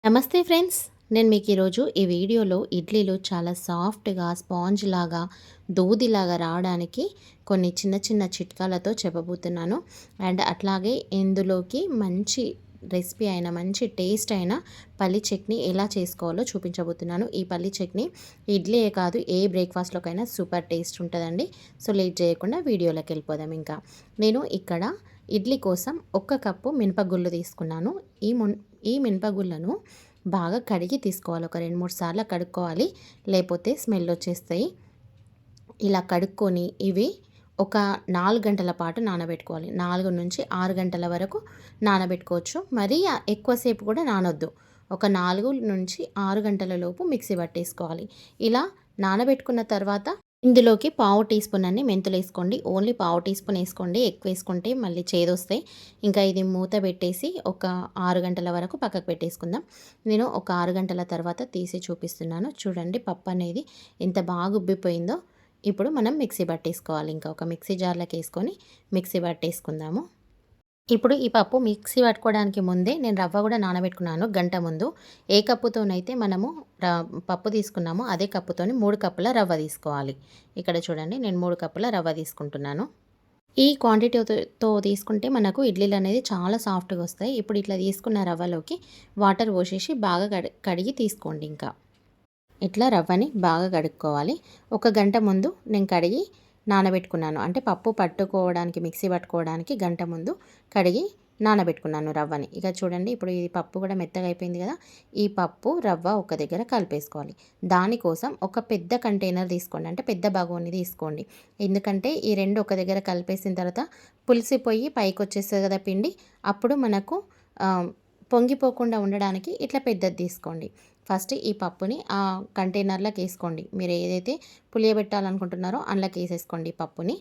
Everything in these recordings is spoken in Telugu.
నమస్తే ఫ్రెండ్స్. నేను మీకు ఈరోజు ఈ వీడియోలో ఇడ్లీలు చాలా సాఫ్ట్‌గా, స్పాంజ్ లాగా, దూదిలాగా రావడానికి కొన్ని చిన్న చిన్న చిట్కాలతో చెప్పబోతున్నాను. అండ్ అట్లాగే ఇందులోకి మంచి రెసిపీ అయిన, మంచి టేస్ట్ అయిన పల్లి చట్నీ ఎలా చేసుకోవాలో చూపించబోతున్నాను. ఈ పల్లి చట్నీ ఇడ్లీయే కాదు, ఏ బ్రేక్‌ఫాస్ట్‌లోకైనా సూపర్ టేస్ట్ ఉంటదండి. సో లేట్ చేయకుండా వీడియోలోకి వెళ్ళిపోదాం ఇంకా. నేను ఇక్కడ ఇడ్లీ కోసం 1 కప్పు మినపగుళ్ళు తీసుకున్నాను. ఈ మున్ ఈ మినపగుళ్ళను బాగా కడిగి తీసుకోవాలి. ఒక 2, 3 సార్లు కడుక్కోవాలి. లేకపోతే స్మెల్ వచ్చేస్తాయి. ఇలా కడుక్కొని ఇవి ఒక 4 గంటల పాటు నానబెట్టుకోవాలి. 4-6 గంటల వరకు నానబెట్టుకోవచ్చు. మరీ ఎక్కువసేపు కూడా నానొద్దు. ఒక 4-6 గంటల లోపు మిక్సీ పట్టేసుకోవాలి. ఇలా నానబెట్టుకున్న తర్వాత ఇందులోకి పావు టీ స్పూన్ అన్ని మెంతులు వేసుకోండి. ఓన్లీ పావు టీ స్పూన్ వేసుకోండి. ఎక్కువ వేసుకుంటే మళ్ళీ చేదొస్తాయి. ఇంకా ఇది మూత పెట్టేసి ఒక 6 గంటల వరకు పక్కకు పెట్టేసుకుందాం. నేను ఒక 6 గంటల తర్వాత తీసి చూపిస్తున్నాను. చూడండి పప్పు అనేది ఎంత బాగా ఉబ్బిపోయిందో. ఇప్పుడు మనం మిక్సీ పట్టేసుకోవాలి. ఇంకా ఒక మిక్సీ జార్లోకి వేసుకొని మిక్సీ పట్టేసుకుందాము. ఇప్పుడు ఈ పప్పు మిక్సీ పట్టుకోవడానికి ముందే నేను రవ్వ కూడా నానబెట్టుకున్నాను గంట ముందు. ఏ కప్పుతోనైతే మనము పప్పు తీసుకున్నామో అదే కప్పుతోని 3 కప్పుల రవ్వ తీసుకోవాలి. ఇక్కడ చూడండి నేను 3 కప్పుల రవ్వ తీసుకుంటున్నాను. ఈ క్వాంటిటీతో తీసుకుంటే మనకు ఇడ్లీలు అనేది చాలా సాఫ్ట్గా వస్తాయి. ఇప్పుడు ఇట్లా తీసుకున్న రవ్వలోకి వాటర్ పోసేసి బాగా కడిగి తీసుకోండి. ఇంకా ఇట్లా రవ్వని బాగా కడుక్కోవాలి. ఒక గంట ముందు నేను కడిగి నానబెట్టుకున్నాను. అంటే పప్పు పట్టుకోవడానికి, మిక్సీ పట్టుకోవడానికి గంట ముందు కడిగి నానబెట్టుకున్నాను రవ్వని. ఇక చూడండి ఇప్పుడు ఈ పప్పు కూడా మెత్తగా అయిపోయింది కదా. ఈ పప్పు రవ్వ ఒక దగ్గర కలిపేసుకోవాలి. దానికోసం ఒక పెద్ద కంటైనర్ తీసుకోండి. అంటే పెద్ద బగోని తీసుకోండి. ఎందుకంటే ఈ రెండు ఒక దగ్గర కలిపేసిన తర్వాత పులిసిపోయి పైకి వచ్చేస్తుంది కదా పిండి. అప్పుడు మనకు పొంగిపోకుండా ఉండడానికి ఇట్లా పెద్దది తీసుకోండి. ఫస్ట్ ఈ పప్పుని ఆ కంటైనర్లోకి వేసుకోండి. మీరు ఏదైతే పులియబెట్టాలనుకుంటున్నారో అందులోకి వేసేసుకోండి ఈ పప్పుని.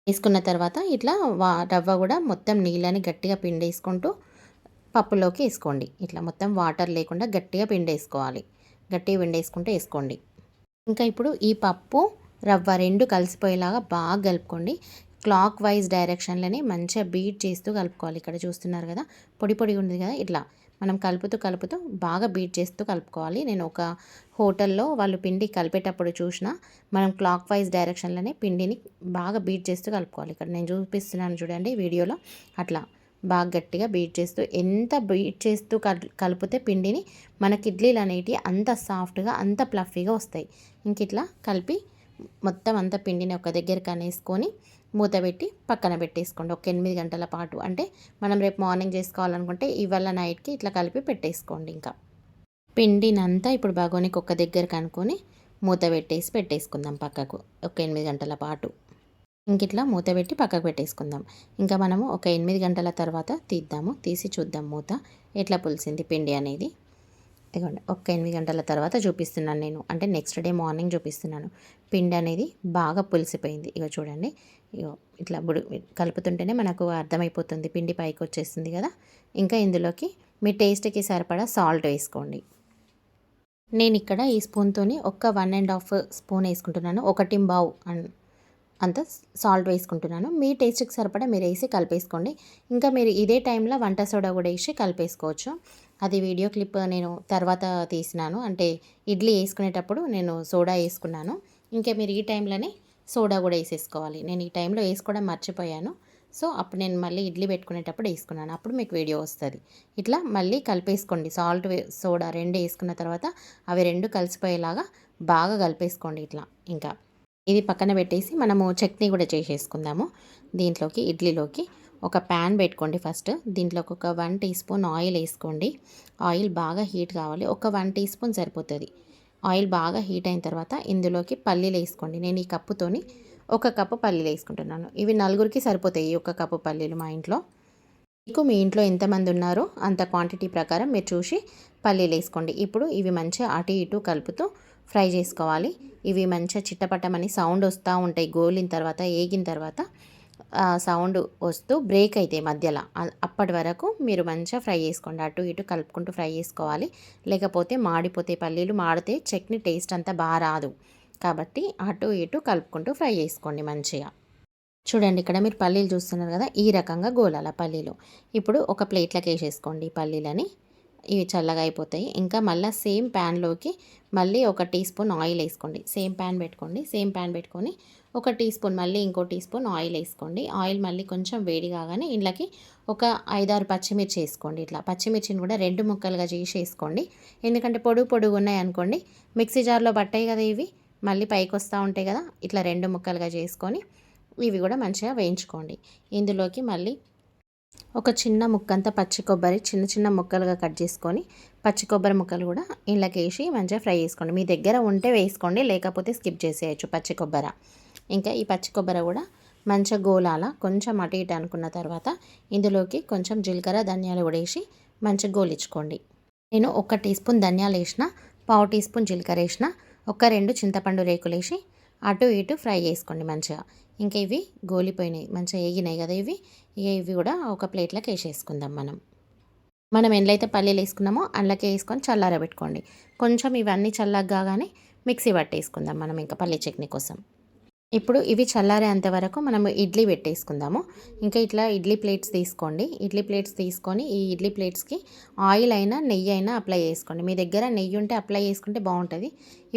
వేసుకున్న తర్వాత ఇట్లా రవ్వ కూడా మొత్తం నీళ్ళని గట్టిగా పిండేసుకుంటూ పప్పులోకి వేసుకోండి. ఇట్లా మొత్తం వాటర్ లేకుండా గట్టిగా పిండేసుకోవాలి. గట్టిగా పిండేసుకుంటూ వేసుకోండి. ఇంకా ఇప్పుడు ఈ పప్పు రవ్వ రెండు కలిసిపోయేలాగా బాగా కలుపుకోండి. క్లాక్ వైజ్ డైరెక్షన్లోనే మంచిగా బీట్ చేస్తూ కలుపుకోవాలి. ఇక్కడ చూస్తున్నారు కదా పొడి పొడి ఉంది కదా. ఇట్లా మనం కలుపుతూ కలుపుతూ బాగా బీట్ చేస్తూ కలుపుకోవాలి. నేను ఒక హోటల్లో వాళ్ళు పిండి కలిపేటప్పుడు చూసిన, మనం క్లాక్ వైజ్ డైరెక్షన్లోనే పిండిని బాగా బీట్ చేస్తూ కలుపుకోవాలి. ఇక్కడ నేను చూపిస్తున్నాను చూడండి వీడియోలో. అట్లా బాగా గట్టిగా బీట్ చేస్తూ, ఎంత బీట్ చేస్తూ కలిపితే పిండిని మనకి ఇడ్లీలు అనేటివి అంత సాఫ్ట్గా, అంత ప్లఫీగా వస్తాయి. ఇంక ఇట్లా కలిపి మొత్తం అంతా పిండిని ఒక దగ్గరికి అనేసుకొని మూత పెట్టి పక్కన పెట్టేసుకోండి ఒక 8 గంటల పాటు. అంటే మనం రేపు మార్నింగ్ చేసుకోవాలనుకుంటే ఇవాళ నైట్కి ఇట్లా కలిపి పెట్టేసుకోండి. ఇంకా పిండినంతా ఇప్పుడు బగోనికి ఒక దగ్గరికి అనుకొని మూత పెట్టేసుకుందాం పక్కకు ఒక 8 గంటల పాటు. ఇంక ఇట్లా మూత పెట్టి పక్కకు పెట్టేసుకుందాం. ఇంకా మనము ఒక 8 గంటల తర్వాత తీద్దాము. తీసి చూద్దాం మూత ఎట్లా పులిసింది పిండి అనేది. ఇదిగోండి ఒక 8 గంటల తర్వాత చూపిస్తున్నాను నేను. అంటే నెక్స్ట్ డే మార్నింగ్ చూపిస్తున్నాను. పిండి అనేది బాగా పులిసిపోయింది. ఇగో చూడండి. ఇగో ఇట్లా కలుపుతుంటేనే మనకు అర్థమైపోతుంది పిండి పైకి వచ్చేస్తుంది కదా. ఇంకా ఇందులోకి మీ టేస్ట్కి సరిపడా సాల్ట్ వేసుకోండి. నేను ఇక్కడ ఈ స్పూన్తోని ఒక 1½ స్పూన్ వేసుకుంటున్నాను. 1 అంత సాల్ట్ వేసుకుంటున్నాను. మీ టేస్ట్కి సరిపడా మీరు వేసి కలిపేసుకోండి. ఇంకా మీరు ఇదే టైంలో వంట సోడా కూడా వేసి కలిపేసుకోవచ్చు. అది వీడియో క్లిప్ నేను తర్వాత తీసినాను. అంటే ఇడ్లీ వేసుకునేటప్పుడు నేను సోడా వేసుకున్నాను. ఇంకా మీరు ఈ టైంలోనే సోడా కూడా వేసేసుకోవాలి. నేను ఈ టైంలో వేసుకోవడం మర్చిపోయాను. సో అప్పుడు నేను మళ్ళీ ఇడ్లీ పెట్టుకునేటప్పుడు వేసుకున్నాను. అప్పుడు మీకు వీడియో వస్తుంది. ఇట్లా మళ్ళీ కలిపేసుకోండి. సాల్ట్ సోడా రెండు వేసుకున్న తర్వాత అవి రెండు కలిసిపోయేలాగా బాగా కలిపేసుకోండి ఇట్లా. ఇంకా ఇది పక్కన పెట్టేసి మనము చట్నీ కూడా చేసేసుకుందాము. దీంట్లోకి ఇడ్లీలోకి ఒక ప్యాన్ పెట్టుకోండి. ఫస్ట్ దీంట్లోకి ఒక 1 టీ స్పూన్ ఆయిల్ వేసుకోండి. ఆయిల్ బాగా హీట్ కావాలి. ఒక 1 టీ స్పూన్ సరిపోతుంది. ఆయిల్ బాగా హీట్ అయిన తర్వాత ఇందులోకి పల్లీలు వేసుకోండి. నేను ఈ కప్పుతోని 1 కప్పు పల్లీలు వేసుకుంటున్నాను. ఇవి నలుగురికి సరిపోతాయి ఈ 1 కప్పు పల్లీలు మా ఇంట్లో. మీకు మీ ఇంట్లో ఎంతమంది ఉన్నారో అంత క్వాంటిటీ ప్రకారం మీరు చూసి పల్లీలు వేసుకోండి. ఇప్పుడు ఇవి మంచిగా అటు ఇటు కలుపుతూ ఫ్రై చేసుకోవాలి. ఇవి మంచిగా చిట్టపట్టమని సౌండ్ వస్తూ ఉంటాయి. గోలిన తర్వాత, ఏగిన తర్వాత సౌండ్ వస్తూ బ్రేక్ అవుతాయి మధ్యలో. అప్పటి వరకు మీరు మంచిగా ఫ్రై చేసుకోండి. అటు ఇటు కలుపుకుంటూ ఫ్రై చేసుకోవాలి. లేకపోతే మాడిపోతే పల్లీలు మాడితే చట్నీ టేస్ట్ అంతా బాగా రాదు. కాబట్టి అటు ఇటు కలుపుకుంటూ ఫ్రై చేసుకోండి మంచిగా. చూడండి ఇక్కడ మీరు పల్లీలు చూస్తున్నారు కదా, ఈ రకంగా గోలాల పల్లీలు. ఇప్పుడు ఒక ప్లేట్లోకి వేసేసుకోండి ఈ పల్లీలని. ఇవి చల్లగా అయిపోతాయి. ఇంకా మళ్ళీ సేమ్ ప్యాన్లోకి మళ్ళీ ఒక టీ స్పూన్ ఆయిల్ వేసుకోండి. సేమ్ ప్యాన్ పెట్టుకోండి. సేమ్ ప్యాన్ పెట్టుకొని ఒక టీ స్పూన్ మళ్ళీ ఇంకో టీ స్పూన్ ఆయిల్ వేసుకోండి. ఆయిల్ మళ్ళీ కొంచెం వేడి కాగానే ఇందులోకి ఒక 5-6 పచ్చిమిర్చి వేసుకోండి. ఇట్లా పచ్చిమిర్చిని కూడా 2 ముక్కలుగా చేసి వేసుకోండి. ఎందుకంటే పొడుగు ఉన్నాయనుకోండి మిక్సీ జార్లో పట్టాయి కదా, ఇవి మళ్ళీ పైకి వస్తూ ఉంటాయి కదా. ఇట్లా 2 ముక్కలుగా చేసుకొని ఇవి కూడా మంచిగా వేయించుకోండి. ఇందులోకి మళ్ళీ ఒక చిన్న ముక్కంతా పచ్చి కొబ్బరి చిన్న చిన్న ముక్కలుగా కట్ చేసుకొని పచ్చి కొబ్బరి ముక్కలు కూడా ఇందులోకి వేసి మంచిగా ఫ్రై చేసుకోండి. మీ దగ్గర ఉంటే వేసుకోండి, లేకపోతే స్కిప్ చేసేయచ్చు పచ్చి కొబ్బరి. ఇంకా ఈ పచ్చి కొబ్బరి కూడా మంచిగా గోలాల కొంచెం అటు ఇటు అనుకున్న తర్వాత ఇందులోకి కొంచెం జీలకర్ర ధనియాలు కూడా వేసి మంచిగా గోలించుకోండి. నేను 1 టీ స్పూన్ ధనియాలు వేసిన, పావు టీ స్పూన్ జీలకర్ర వేసిన, ఒక 2 చింతపండు రేకులు వేసి అటు ఇటు ఫ్రై చేసుకోండి మంచిగా. ఇంకా ఇవి గోలిపోయినాయి, మంచిగా ఏగినాయి కదా ఇవి. ఇవి కూడా ఒక ప్లేట్లోకి వేసేసుకుందాం. మనం ఎండ్లైతే పల్లీలు వేసుకున్నామో అందులోకి వేసుకొని చల్లారబెట్టుకోండి. కొంచెం ఇవన్నీ చల్లగా కాగానే మిక్సీ పట్టేసుకుందాం మనం ఇంకా పల్లీ చట్నీ కోసం. ఇప్పుడు ఇవి చల్లారేంత వరకు మనం ఇడ్లీ పెట్టేసుకుందాము. ఇంకా ఇట్లా ఇడ్లీ ప్లేట్స్ తీసుకోండి. ఇడ్లీ ప్లేట్స్ తీసుకొని ఈ ఇడ్లీ ప్లేట్స్కి ఆయిల్ అయినా నెయ్యి అయినా అప్లై చేసుకోండి. మీ దగ్గర నెయ్యి ఉంటే అప్లై చేసుకుంటే బాగుంటుంది.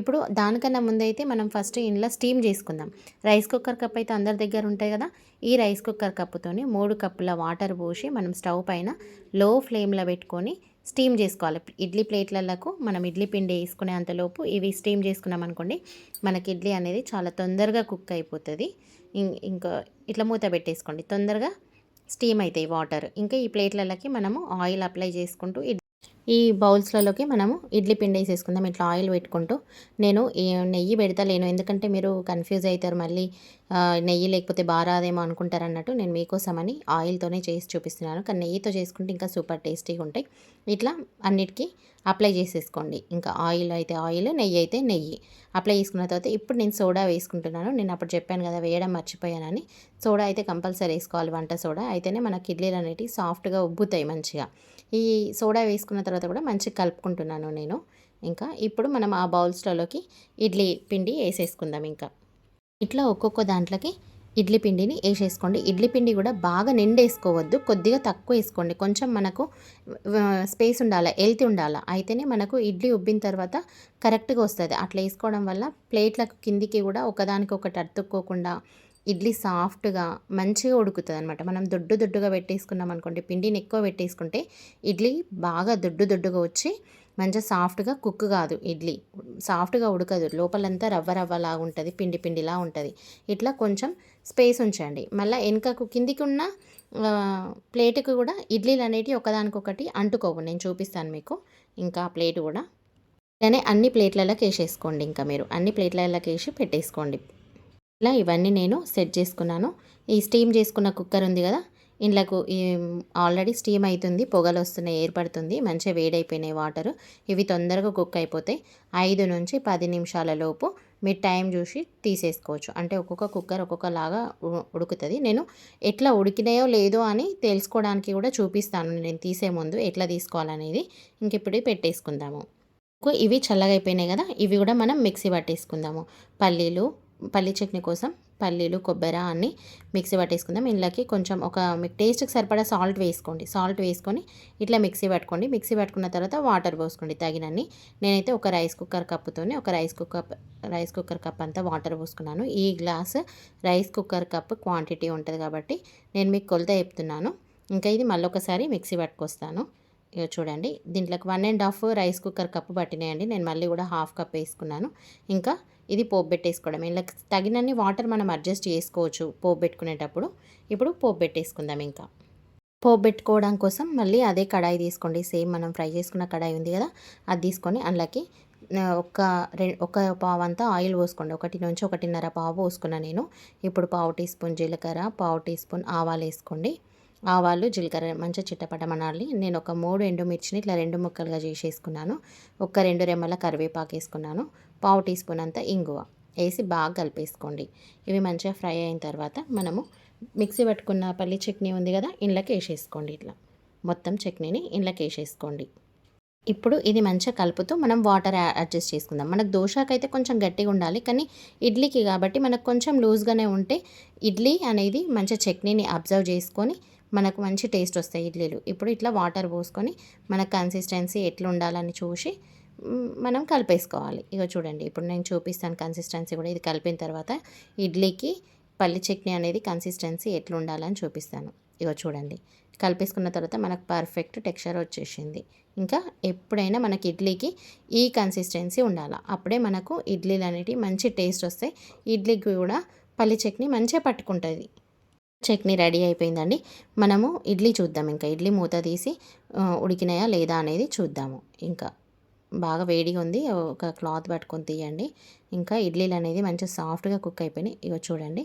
ఇప్పుడు దానికన్నా ముందైతే మనం ఫస్ట్ ఇంట్లో స్టీమ్ చేసుకుందాం. రైస్ కుక్కర్ కప్ అయితే అందరి దగ్గర ఉంటాయి కదా. ఈ రైస్ కుక్కర్ కప్పుతోని 3 కప్పుల వాటర్ పోసి మనం స్టవ్ పైన లో ఫ్లేమ్లో పెట్టుకొని స్టీమ్ చేసుకోవాలి. ఇడ్లీ ప్లేట్లకు మనం ఇడ్లీ పిండి వేసుకునే అంతలోపు ఇవి స్టీమ్ చేసుకున్నాం అనుకోండి, మనకి ఇడ్లీ అనేది చాలా తొందరగా కుక్ అయిపోతుంది. ఇంకా ఇట్లా మూత పెట్టేసుకోండి, తొందరగా స్టీమ్ అవుతాయి వాటర్. ఇంకా ఈ ప్లేట్లకి మనము ఆయిల్ అప్లై చేసుకుంటూ ఈ బౌల్స్లలోకి మనము ఇడ్లీ పిండి వేసేసుకుందాం. ఇట్లా ఆయిల్ పెట్టుకుంటూ నేను నెయ్యి పెడతలేను, ఎందుకంటే మీరు కన్ఫ్యూజ్ అవుతారు మళ్ళీ నెయ్యి లేకపోతే బారాదేమో అనుకుంటారు అన్నట్టు నేను మీకోసమని ఆయిల్తోనే చేసి చూపిస్తున్నాను. కానీ నెయ్యితో చేసుకుంటే ఇంకా సూపర్ టేస్టీగా ఉంటాయి. ఇట్లా అన్నిటికీ అప్లై చేసేసుకోండి. ఇంకా ఆయిల్ అయితే ఆయిల్, నెయ్యి అయితే నెయ్యి అప్లై చేసుకున్న తర్వాత ఇప్పుడు నేను సోడా వేసుకుంటున్నాను. నేను అప్పుడు చెప్పాను కదా వేయడం మర్చిపోయానని. సోడా అయితే కంపల్సరీ వేసుకోవాలి, వంట సోడా అయితేనే మనకి ఇడ్లీలు అనేవి సాఫ్ట్గా ఉబ్బుతాయి మంచిగా. ఈ సోడా వేసుకున్న తర్వాత కూడా మంచిగా కలుపుకుంటున్నాను నేను. ఇంకా ఇప్పుడు మనం ఆ బౌల్స్లలోకి ఇడ్లీ పిండి వేసేసుకుందాం. ఇంకా ఇట్లా ఒక్కొక్క దాంట్లోకి ఇడ్లీ పిండిని వేసేసుకోండి. ఇడ్లీ పిండి కూడా బాగా నిండేసుకోవద్దు, కొద్దిగా తక్కువ వేసుకోండి. కొంచెం మనకు స్పేస్ ఉండాలి, ఎల్తి ఉండాలి, అయితేనే మనకు ఇడ్లీ ఉబ్బిన తర్వాత కరెక్ట్గా వస్తుంది. అట్లా వేసుకోవడం వల్ల ప్లేట్లకు కిందికి కూడా ఒకదానికొకటి అతుక్కోకుండా ఇడ్లీ సాఫ్ట్గా మంచిగా ఉడుకుతుంది అనమాట. మనం దొడ్డుగా పెట్టేసుకున్నాం అనుకోండి, పిండిని ఎక్కువ పెట్టేసుకుంటే ఇడ్లీ బాగా దొడ్డుగా వచ్చి మంచిగా సాఫ్ట్గా కుక్ కాదు, ఇడ్లీ సాఫ్ట్గా ఉడకదు, లోపలంతా రవ్వలాగా ఉంటుంది, పిండిలా ఉంటుంది. ఇట్లా కొంచెం స్పేస్ ఉంచండి. మళ్ళీ వెనుకకు కిందికి ఉన్న ప్లేట్కి కూడా ఇడ్లీలు అనేటివి ఒకదానికొకటి అంటుకోవు, నేను చూపిస్తాను మీకు. ఇంకా ప్లేట్ కూడా ఇలానే అన్ని ప్లేట్లలోకి వేసేసుకోండి. ఇంకా మీరు అన్ని ప్లేట్లలోకి వేసి పెట్టేసుకోండి. ఇలా ఇవన్నీ నేను సెట్ చేసుకున్నాను. ఈ స్టీమ్ చేసుకున్న కుక్కర్ ఉంది కదా, ఇండ్లకు ఆల్రెడీ స్టీమ్ అవుతుంది, పొగలు వస్తున్నాయి, ఏర్పడుతుంది, మంచిగా వేడైపోయినాయి వాటర్. ఇవి తొందరగా కుక్ అయిపోతాయి. 5 నుంచి 10 నిమిషాల లోపు మీరు టైం చూసి తీసేసుకోవచ్చు. అంటే ఒక్కొక్క కుక్కర్ ఒక్కొక్కలాగా ఉడుకుతుంది. నేను ఎట్లా ఉడికినాయో లేదో అని తెలుసుకోవడానికి కూడా చూపిస్తాను నేను తీసే ముందు ఎట్లా తీసుకోవాలనేది. ఇంక ఇప్పుడు పెట్టేసుకుందాము. ఇవి చల్లగా అయిపోయినాయి కదా, ఇవి కూడా మనం మిక్సీ పట్టేసుకుందాము. పల్లీ చట్నీ కోసం పల్లీలు, కొబ్బరి అన్నీ మిక్సీ పట్టేసుకుందాం. ఇందులోకి కొంచెం మీకు టేస్ట్కి సరిపడా సాల్ట్ వేసుకోండి. సాల్ట్ వేసుకొని ఇట్లా మిక్సీ పట్టుకోండి. మిక్సీ పట్టుకున్న తర్వాత వాటర్ పోసుకోండి తగినన్ని. నేనైతే ఒక రైస్ కుక్కర్ కప్పుతోనే ఒక రైస్ కుక్కర్ కప్ అంతా వాటర్ పోసుకున్నాను. ఈ glass rice cooker cup quantity ఉంటుంది కాబట్టి నేను మీకు కొలత చెప్తున్నాను. ఇంకా ఇది మళ్ళీ ఒకసారి మిక్సీ పట్టుకొస్తాను. ఇక చూడండి, దీంట్లోకి 1.5 రైస్ కుక్కర్ కప్పు పట్టినాయండి. నేను మళ్ళీ కూడా హాఫ్ కప్ వేసుకున్నాను. ఇంకా ఇది పోపు పెట్టేసుకోవడం. ఇలా తగినన్ని వాటర్ మనం అడ్జస్ట్ చేసుకోవచ్చు పోపు పెట్టుకునేటప్పుడు. ఇప్పుడు పోపు పెట్టేసుకుందాం. ఇంకా పోపు పెట్టుకోవడం కోసం మళ్ళీ అదే కడాయి తీసుకోండి. సేమ్ మనం ఫ్రై చేసుకున్న కడాయి ఉంది కదా, అది తీసుకొని అందులోకి ఒక పావు అంతా ఆయిల్ పోసుకోండి. 1 నుంచి 1.5 పావు పోసుకున్నాను నేను. ఇప్పుడు పావు టీ స్పూన్ జీలకర్ర, పావు టీ స్పూన్ ఆవాలు వేసుకోండి. ఆవాలు, జీలకర్ర మంచిగా చిట్టపటమనాలి. నేను ఒక 3 ఎండుమిర్చిని ఇట్లా 2 ముక్కలుగా చేసేసుకున్నాను. ఒక 2 రెమ్మల కరివేపాకు వేసుకున్నాను. పావు టీ స్పూన్ అంతా ఇంగువ వేసి బాగా కలిపేసుకోండి. ఇవి మంచిగా ఫ్రై అయిన తర్వాత మనము మిక్సీ పట్టుకున్న పల్లి చట్నీ ఉంది కదా, ఇంట్లోకి వేసేసుకోండి. ఇట్లా మొత్తం చట్నీని ఇంట్లోకి వేసేసుకోండి. ఇప్పుడు ఇది మంచిగా కలుపుతూ మనం వాటర్ అడ్జస్ట్ చేసుకుందాం. మనకు దోశకైతే కొంచెం గట్టిగా ఉండాలి, కానీ ఇడ్లీకి కాబట్టి మనకు కొంచెం లూజ్గానే ఉంటే ఇడ్లీ అనేది మంచిగా చట్నీని అబ్జర్వ్ చేసుకొని మనకు మంచి టేస్ట్ వస్తాయి ఇడ్లీలు. ఇప్పుడు ఇట్లా వాటర్ పోసుకొని మన కన్సిస్టెన్సీ ఎట్లా ఉండాలని చూసి మనం కలిపేసుకోవాలి. ఇగో చూడండి ఇప్పుడు నేను చూపిస్తాను కన్సిస్టెన్సీ కూడా. ఇది కలిపిన తర్వాత ఇడ్లీకి పల్లి చట్నీ అనేది కన్సిస్టెన్సీ ఎట్లా ఉండాలని చూపిస్తాను. ఇగో చూడండి కలిపేసుకున్న తర్వాత మనకు పర్ఫెక్ట్ టెక్స్చర్ వచ్చేసింది. ఇంకా ఎప్పుడైనా మనకి ఇడ్లీకి ఈ కన్సిస్టెన్సీ ఉండాలి. అప్పుడే మనకు ఇడ్లీలు అనేటివి మంచి టేస్ట్ వస్తాయి. ఇడ్లీకి కూడా పల్లి చట్నీ మంచిగా పట్టుకుంటుంది. చట్నీ రెడీ అయిపోయిందండి. మనము ఇడ్లీ చూద్దాం. ఇంకా ఇడ్లీ మూత తీసి ఉడికినాయా లేదా అనేది చూద్దాము. ఇంకా బాగా వేడిగా ఉంది. ఒక క్లాత్ పట్టుకొని తీయండి. ఇంకా ఇడ్లీలు అనేది మంచిగా సాఫ్ట్గా కుక్ అయిపోయినాయి. ఇగో చూడండి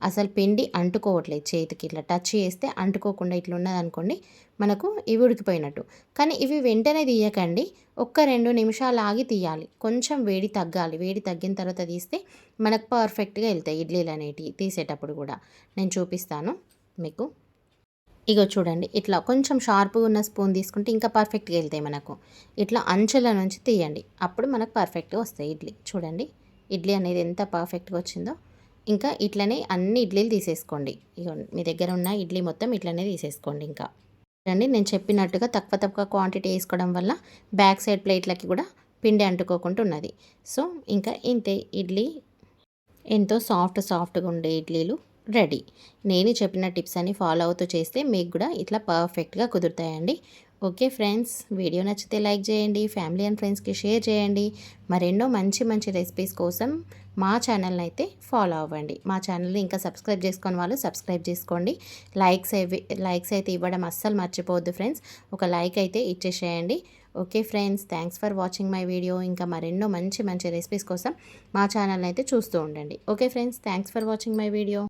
అసలు పిండి అంటుకోవట్లేదు చేతికి. ఇట్లా టచ్ చేస్తే అంటుకోకుండా ఇట్లా ఉన్నదనుకోండి మనకు ఇవి ఉడికిపోయినట్టు. కానీ ఇవి వెంటనే తీయకండి. ఒక్క 2 నిమిషాలు ఆగి తీయాలి. కొంచెం వేడి తగ్గాలి. వేడి తగ్గిన తర్వాత తీస్తే మనకు పర్ఫెక్ట్గా వెళ్తాయి ఇడ్లీలు అనేటివి. తీసేటప్పుడు కూడా నేను చూపిస్తాను మీకు. ఇగో చూడండి ఇట్లా కొంచెం షార్ప్గా ఉన్న స్పూన్ తీసుకుంటే ఇంకా పర్ఫెక్ట్గా వెళ్తాయి మనకు. ఇట్లా అంచుల నుంచి తీయండి. అప్పుడు మనకు పర్ఫెక్ట్గా వస్తాయి ఇడ్లీ. చూడండి ఇడ్లీ అనేది ఎంత పర్ఫెక్ట్గా వచ్చిందో. ఇంకా ఇట్లనే అన్ని ఇడ్లీలు తీసేసుకోండి. ఇగో మీ దగ్గర ఉన్న ఇడ్లీ మొత్తం ఇట్లనే తీసేసుకోండి. ఇంకా చూడండి నేను చెప్పినట్టుగా తక్కువ తక్కువ క్వాంటిటీ వేసుకోవడం వల్ల బ్యాక్ సైడ్ ప్లేట్లకి కూడా పిండి అంటుకోకుండా ఉన్నది. సో ఇంకా ఇంతే ఇడ్లీ ఎంతో సాఫ్ట్గా ఉండే ఇడ్లీలు రెడీ. నేను చెప్పిన టిప్స్ అన్ని ఫాలో అవుతూ చేస్తే మీకు కూడా ఇట్లా పర్ఫెక్ట్గా కుదురుతాయండి. ఓకే ఫ్రెండ్స్, వీడియో నచ్చితే లైక్ చేయండి, ఫ్యామిలీ అండ్ ఫ్రెండ్స్కి షేర్ చేయండి. మరెన్నో మంచి మంచి రెసిపీస్ కోసం మా ఛానల్ని అయితే ఫాలో అవ్వండి. మా ఛానల్ని ఇంకా సబ్స్క్రైబ్ చేసుకొని వాళ్ళు సబ్స్క్రైబ్ చేసుకోండి. లైక్స్ అయితే ఇవ్వడం అస్సలు మర్చిపోవద్దు ఫ్రెండ్స్. ఒక లైక్ అయితే ఇచ్చేసేయండి. Okay friends, thanks for watching my video. ఇంకా మరెన్నో మంచి మంచి రెసిపీస్ కోసం మా ఛానల్ని అయితే చూస్తూ ఉండండి. Okay friends, thanks for watching my video.